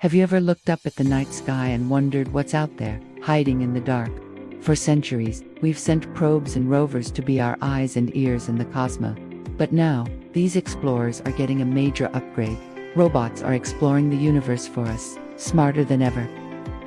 Have you ever looked up at the night sky and wondered what's out there, hiding in the dark? For centuries, we've sent probes and rovers to be our eyes and ears in the cosmos. But now, these explorers are getting a major upgrade. Robots are exploring the universe for us, smarter than ever.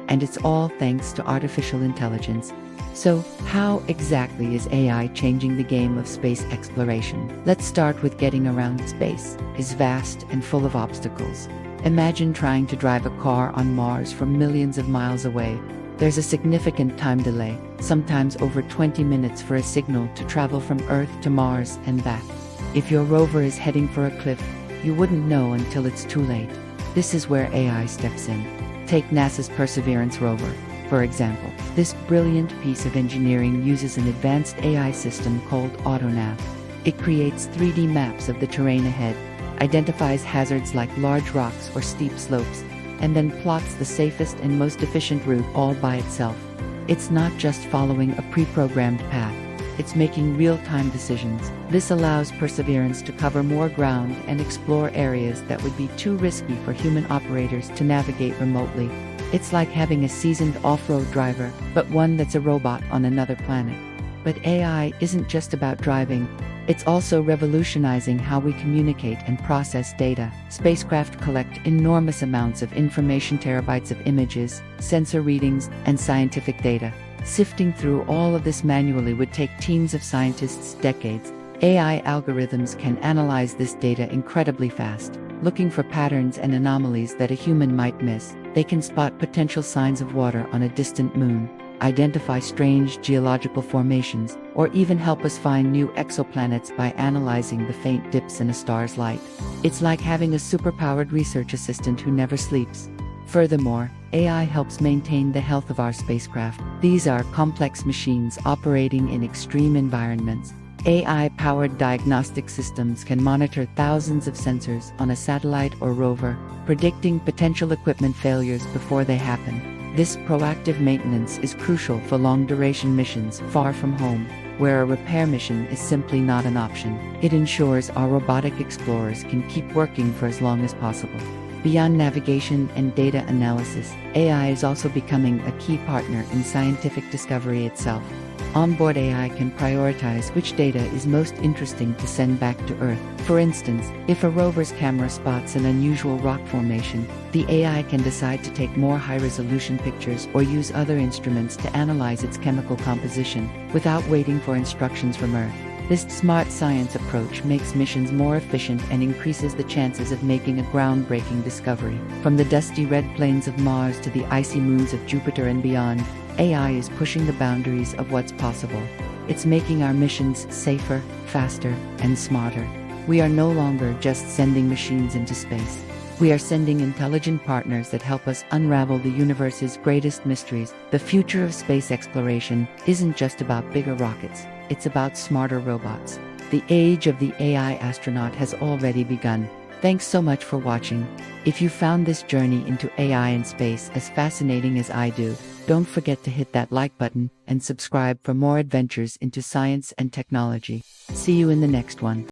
And it's all thanks to artificial intelligence. So, how exactly is AI changing the game of space exploration? Let's start with getting around. Space is vast and full of obstacles. Imagine trying to drive a car on Mars from millions of miles away. There's a significant time delay, sometimes over 20 minutes for a signal to travel from Earth to Mars and back. If your rover is heading for a cliff, you wouldn't know until it's too late. This is where AI steps in. Take NASA's Perseverance rover, for example. This brilliant piece of engineering uses an advanced AI system called AutoNav. It creates 3D maps of the terrain ahead, identifies hazards like large rocks or steep slopes, and then plots the safest and most efficient route all by itself. It's not just following a pre-programmed path, it's making real-time decisions. This allows Perseverance to cover more ground and explore areas that would be too risky for human operators to navigate remotely. It's like having a seasoned off-road driver, but one that's a robot on another planet. But AI isn't just about driving. It's also revolutionizing how we communicate and process data. Spacecraft collect enormous amounts of information, terabytes of images, sensor readings, and scientific data. Sifting through all of this manually would take teams of scientists decades. AI algorithms can analyze this data incredibly fast, looking for patterns and anomalies that a human might miss. They can spot potential signs of water on a distant moon, identify strange geological formations, or even help us find new exoplanets by analyzing the faint dips in a star's light. It's like having a superpowered research assistant who never sleeps. Furthermore, AI helps maintain the health of our spacecraft. These are complex machines operating in extreme environments. AI-powered diagnostic systems can monitor thousands of sensors on a satellite or rover, predicting potential equipment failures before they happen. This proactive maintenance is crucial for long-duration missions far from home, where a repair mission is simply not an option. It ensures our robotic explorers can keep working for as long as possible. Beyond navigation and data analysis, AI is also becoming a key partner in scientific discovery itself. Onboard AI can prioritize which data is most interesting to send back to Earth. For instance, if a rover's camera spots an unusual rock formation, the AI can decide to take more high-resolution pictures or use other instruments to analyze its chemical composition, without waiting for instructions from Earth. This smart science approach makes missions more efficient and increases the chances of making a groundbreaking discovery. From the dusty red plains of Mars to the icy moons of Jupiter and beyond, AI is pushing the boundaries of what's possible. It's making our missions safer, faster, and smarter. We are no longer just sending machines into space. We are sending intelligent partners that help us unravel the universe's greatest mysteries. The future of space exploration isn't just about bigger rockets, it's about smarter robots. The age of the AI astronaut has already begun. Thanks so much for watching. If you found this journey into AI and space as fascinating as I do, don't forget to hit that like button and subscribe for more adventures into science and technology. See you in the next one.